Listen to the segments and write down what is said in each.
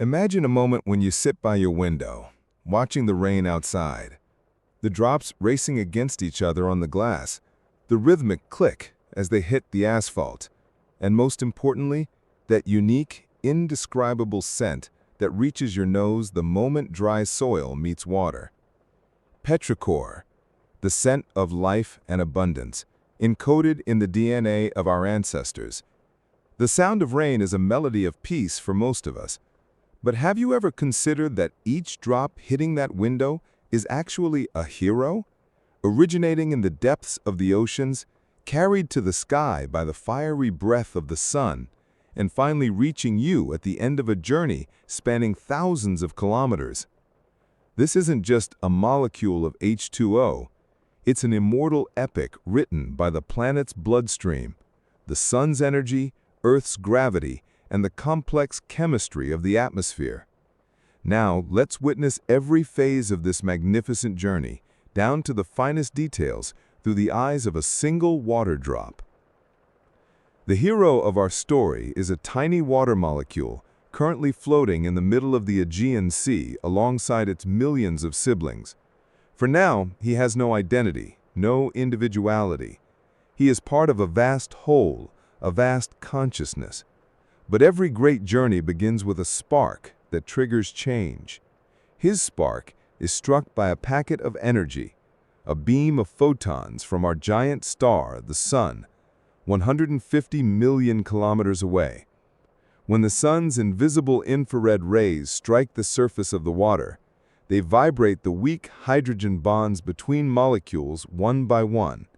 Imagine a moment when you sit by your window, watching the rain outside. The drops racing against each other on the glass, the rhythmic click as they hit the asphalt, and most importantly, that unique, indescribable scent that reaches your nose the moment dry soil meets water. Petrichor, the scent of life and abundance, encoded in the DNA of our ancestors. The sound of rain is a melody of peace for most of us. But have you ever considered that each drop hitting that window is actually a hero? Originating in the depths of the oceans, carried to the sky by the fiery breath of the sun, and finally reaching you at the end of a journey spanning thousands of kilometers. This isn't just a molecule of H2O. It's an immortal epic written by the planet's bloodstream, the sun's energy, Earth's gravity, and the complex chemistry of the atmosphere. Now, let's witness every phase of this magnificent journey, down to the finest details, through the eyes of a single water drop. The hero of our story is a tiny water molecule currently floating in the middle of the Aegean Sea alongside its millions of siblings. For now, he has no identity, no individuality. He is part of a vast whole, a vast consciousness. But every great journey begins with a spark that triggers change. His spark is struck by a packet of energy, a beam of photons from our giant star, the Sun, 150 million kilometers away. When the Sun's invisible infrared rays strike the surface of the water, they vibrate the weak hydrogen bonds between molecules one by one.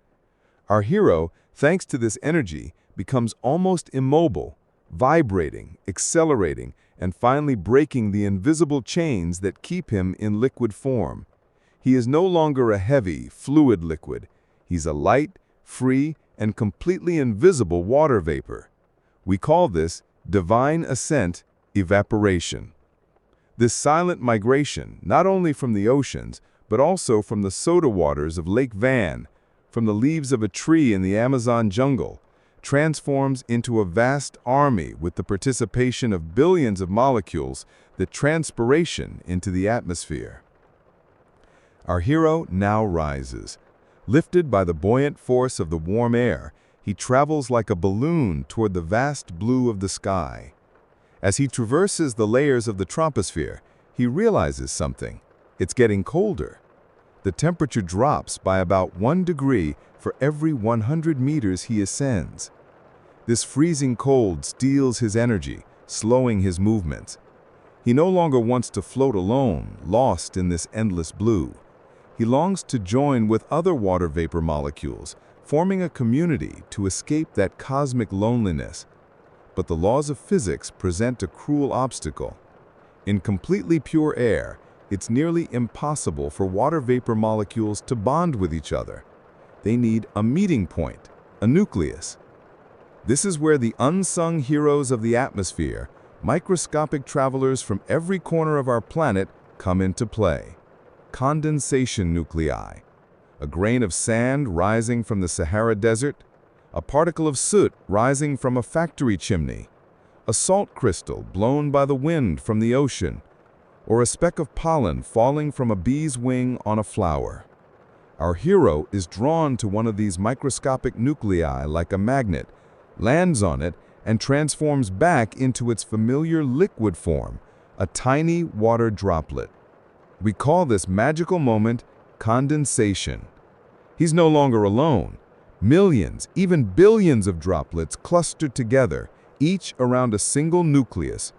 Our hero, thanks to this energy, becomes almost immobile, vibrating, accelerating, and finally breaking the invisible chains that keep him in liquid form. He is no longer a heavy, fluid liquid. He's a light, free, and completely invisible water vapor. We call this divine ascent, evaporation. This silent migration, not only from the oceans, but also from the soda waters of Lake Van, from the leaves of a tree in the Amazon jungle, transforms into a vast army with the participation of billions of molecules that transpiration into the atmosphere. Our hero now rises. Lifted by the buoyant force of the warm air, he travels like a balloon toward the vast blue of the sky. As he traverses the layers of the troposphere, he realizes something. It's getting colder. The temperature drops by about 1 degree for every 100 meters he ascends. This freezing cold steals his energy, slowing his movements. He no longer wants to float alone, lost in this endless blue. He longs to join with other water vapor molecules, forming a community to escape that cosmic loneliness. But the laws of physics present a cruel obstacle. In completely pure air, it's nearly impossible for water vapor molecules to bond with each other. They need a meeting point, a nucleus. This is where the unsung heroes of the atmosphere, microscopic travelers from every corner of our planet, come into play. Condensation nuclei. A grain of sand rising from the Sahara Desert, a particle of soot rising from a factory chimney, a salt crystal blown by the wind from the ocean, or a speck of pollen falling from a bee's wing on a flower. Our hero is drawn to one of these microscopic nuclei like a magnet, lands on it, and transforms back into its familiar liquid form, a tiny water droplet. We call this magical moment condensation. He's no longer alone. Millions, even billions of droplets clustered together, each around a single nucleus.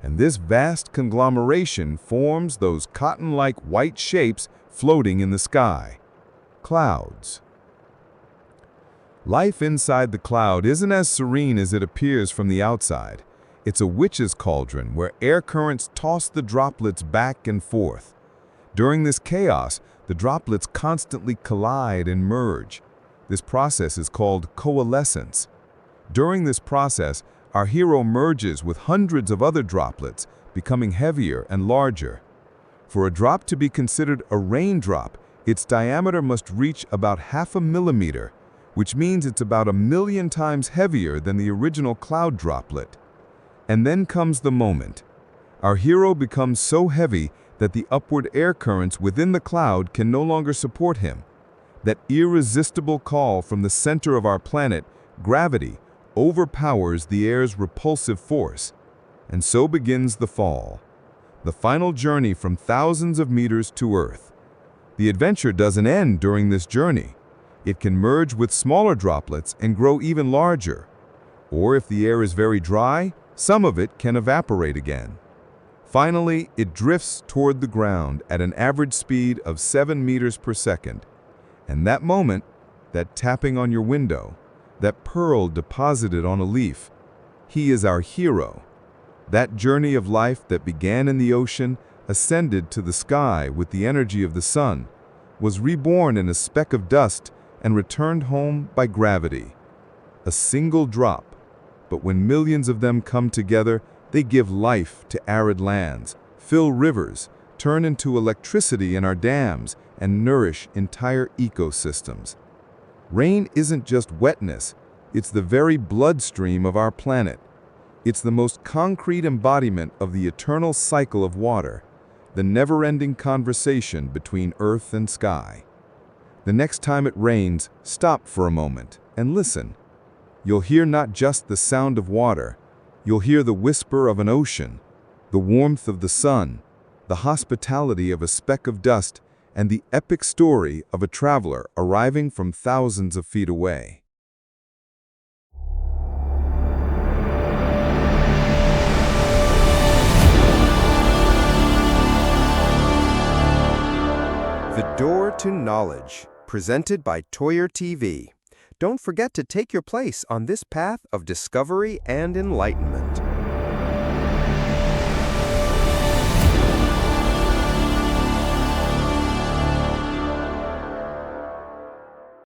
And this vast conglomeration forms those cotton-like white shapes floating in the sky. Clouds. Life inside the cloud isn't as serene as it appears from the outside. It's a witch's cauldron where air currents toss the droplets back and forth. During this chaos, the droplets constantly collide and merge. This process is called coalescence. During this process, our hero merges with hundreds of other droplets, becoming heavier and larger. For a drop to be considered a raindrop, its diameter must reach about 0.5 millimeter, which means it's about 1,000,000 times heavier than the original cloud droplet. And then comes the moment. Our hero becomes so heavy that the upward air currents within the cloud can no longer support him. That irresistible call from the center of our planet, gravity, overpowers the air's repulsive force. And so begins the fall, the final journey from thousands of meters to Earth. The adventure doesn't end during this journey. It can merge with smaller droplets and grow even larger. Or if the air is very dry, some of it can evaporate again. Finally, it drifts toward the ground at an average speed of 7 meters per second. And that moment, that tapping on your window, that pearl deposited on a leaf, he is our hero. That journey of life that began in the ocean, ascended to the sky with the energy of the sun, was reborn in a speck of dust and returned home by gravity. A single drop, but when millions of them come together, they give life to arid lands, fill rivers, turn into electricity in our dams, and nourish entire ecosystems. Rain isn't just wetness, it's the very bloodstream of our planet. It's the most concrete embodiment of the eternal cycle of water, the never-ending conversation between earth and sky. The next time it rains, stop for a moment and listen. You'll hear not just the sound of water, you'll hear the whisper of an ocean, the warmth of the sun, the hospitality of a speck of dust, and the epic story of a traveler arriving from thousands of feet away. The Door to Knowledge, presented by Toyer TV. Don't forget to take your place on this path of discovery and enlightenment.